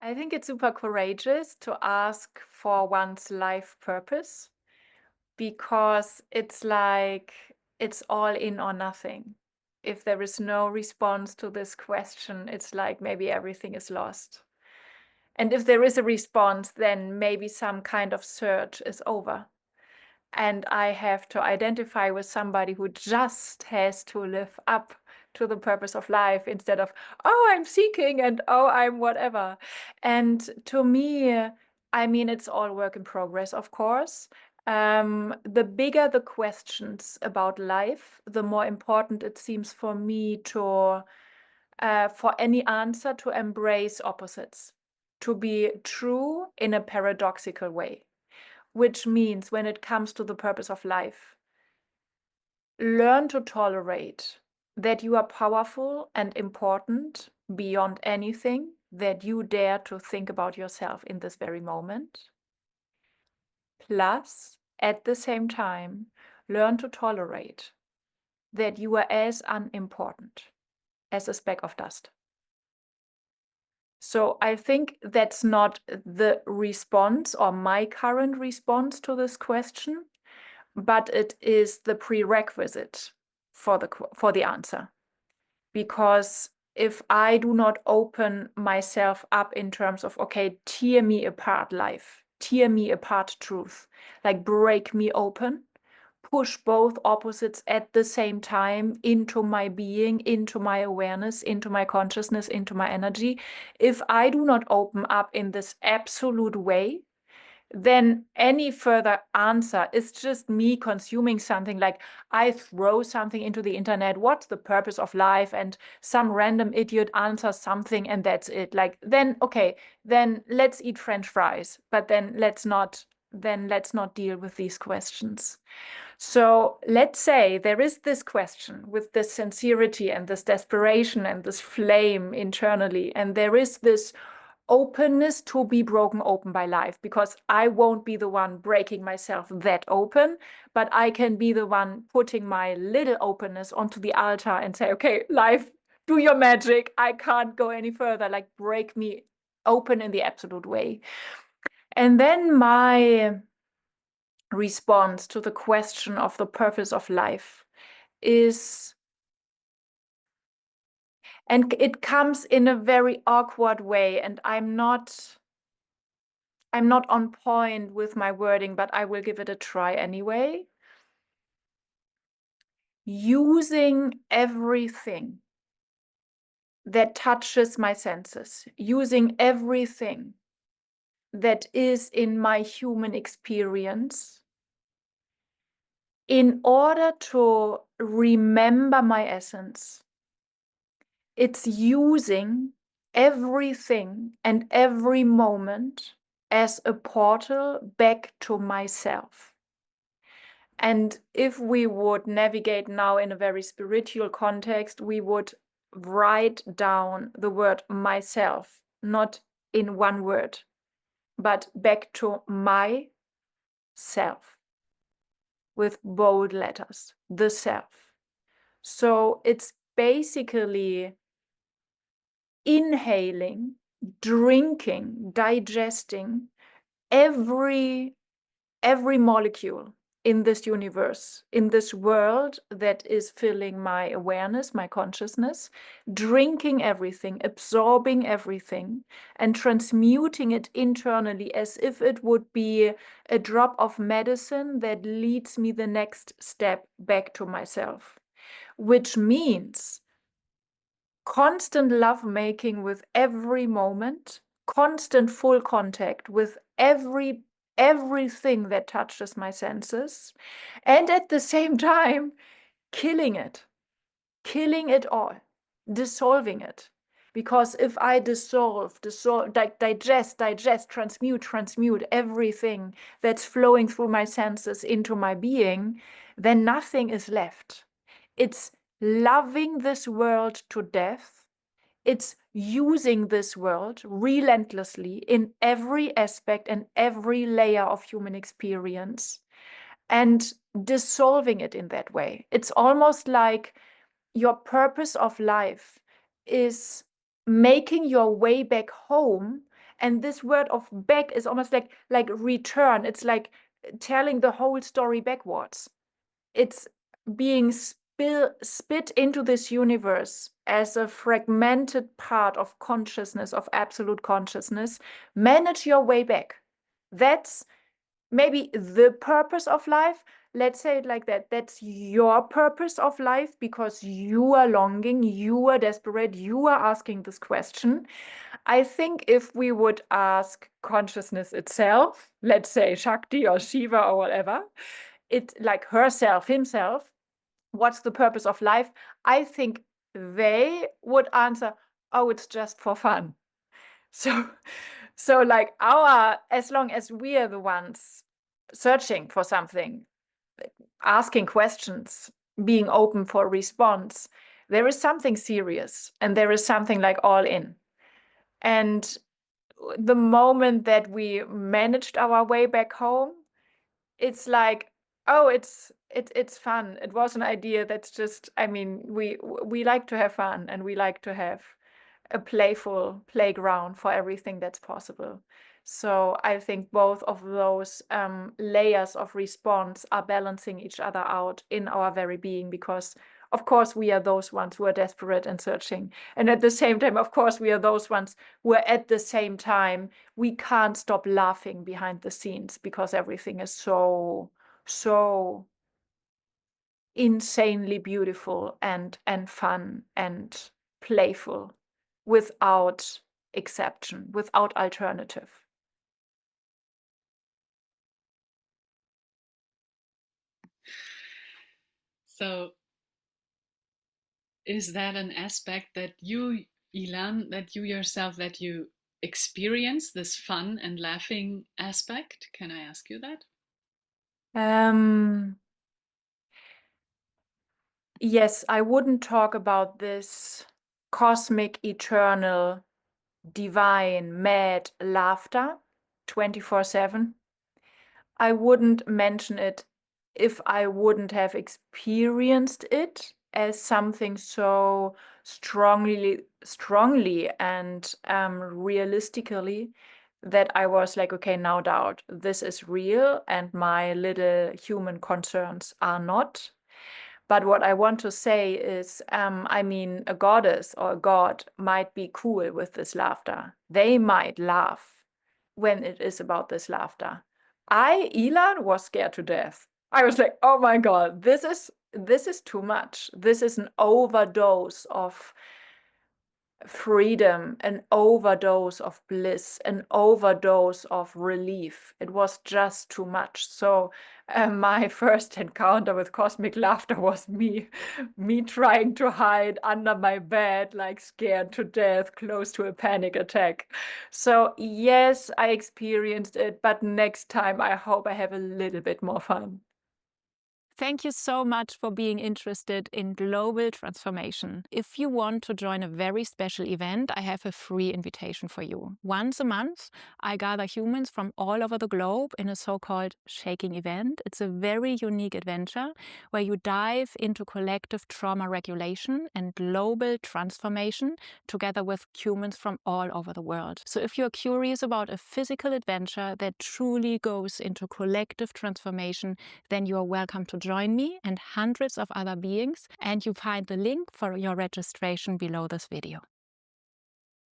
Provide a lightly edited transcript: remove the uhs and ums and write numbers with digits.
I think it's super courageous to ask for one's life purpose because it's like it's all in or nothing. If there is no response to this question, it's like maybe everything is lost. And if there is a response, then maybe some kind of search is over. And I have to identify with somebody who just has to live up to the purpose of life instead of, oh, I'm seeking and oh, I'm whatever. And to me, I mean, it's all work in progress, of course. The bigger the questions about life, the more important it seems for me to, for any answer to embrace opposites, to be true in a paradoxical way, which means when it comes to the purpose of life, learn to tolerate that you are powerful and important beyond anything that you dare to think about yourself in this very moment. Plus, at the same time, learn to tolerate that you are as unimportant as a speck of dust. So I think that's not the response or my current response to this question, but it is the prerequisite for the answer. Because if I do not open myself up in terms of, okay, tear me apart life, tear me apart truth, like break me open, push both opposites at the same time into my being, into my awareness, into my consciousness, into my energy. If I do not open up in this absolute way, then any further answer is just me consuming something. Like I throw something into the internet, what's the purpose of life? And some random idiot answers something and that's it. Like, then, okay, then let's eat French fries, but then let's not deal with these questions. So let's say there is this question with this sincerity and this desperation and this flame internally, and there is this openness to be broken open by life, because I won't be the one breaking myself that open, but I can be the one putting my little openness onto the altar and say, okay, life, do your magic. I can't go any further. Like, break me open in the absolute way. And then my response to the question of the purpose of life is, and it comes in a very awkward way, and I'm not on point with my wording, but I will give it a try anyway. Using everything that touches my senses, using everything that is in my human experience in order to remember my essence. It's using everything and every moment as a portal back to myself. And if we would navigate now in a very spiritual context, we would write down the word myself, not in one word, but back to myself with bold letters, the self. So it's basically inhaling, drinking, digesting every molecule in this universe, in this world that is filling my awareness, my consciousness, drinking everything, absorbing everything, and transmuting it internally as if it would be a drop of medicine that leads me the next step back to myself, which means constant lovemaking with every moment, constant full contact with everything that touches my senses, and at the same time killing it all, dissolving it. Because if I dissolve, digest, transmute everything that's flowing through my senses into my being, then nothing is left. It's loving this world to death. It's using this world relentlessly in every aspect and every layer of human experience and dissolving it in that way. It's almost like your purpose of life is making your way back home And this word of back is almost like return. It's like telling the whole story backwards. It's being spit into this universe as a fragmented part of consciousness, of absolute consciousness. Manage your way back. That's maybe the purpose of life. Let's say it like that. That's your purpose of life because you are longing, you are desperate, you are asking this question. I think if we would ask consciousness itself, let's say Shakti or Shiva or whatever, it like herself, himself, what's the purpose of life? I think they would answer, oh, it's just for fun. So like as long as we are the ones searching for something, asking questions, being open for response, there is something serious and there is something like all in. And the moment that we managed our way back home, it's like, oh, it's fun. It was an idea that's just, I mean, we like to have fun and we like to have a playful playground for everything that's possible. So I think both of those layers of response are balancing each other out in our very being, because of course we are those ones who are desperate and searching. And at the same time, of course, we are those ones who are at the same time, we can't stop laughing behind the scenes because everything is so insanely beautiful and fun and playful without exception, without alternative. So is that an aspect that you, Ilan, that you yourself, that you experience this fun and laughing aspect? Can I ask you that? Yes, I wouldn't talk about this cosmic, eternal, divine, mad laughter 24/7. I wouldn't mention it if I wouldn't have experienced it as something so strongly and realistically that I was like, okay, no doubt, this is real and my little human concerns are not. But what I want to say is, I mean, a goddess or a god might be cool with this laughter. They might laugh when it is about this laughter. Ilan, was scared to death. I was like, oh my God, this is too much. This is an overdose of freedom, an overdose of bliss, an overdose of relief. It was just too much. So my first encounter with cosmic laughter was me trying to hide under my bed, like scared to death, close to a panic attack. So yes, I experienced it, but next time I hope I have a little bit more fun. Thank you so much for being interested in global transformation. If you want to join a very special event, I have a free invitation for you. Once a month, I gather humans from all over the globe in a so-called shaking event. It's a very unique adventure where you dive into collective trauma regulation and global transformation together with humans from all over the world. So if you're curious about a physical adventure that truly goes into collective transformation, then you are welcome to join me and hundreds of other beings, and you find the link for your registration below this video.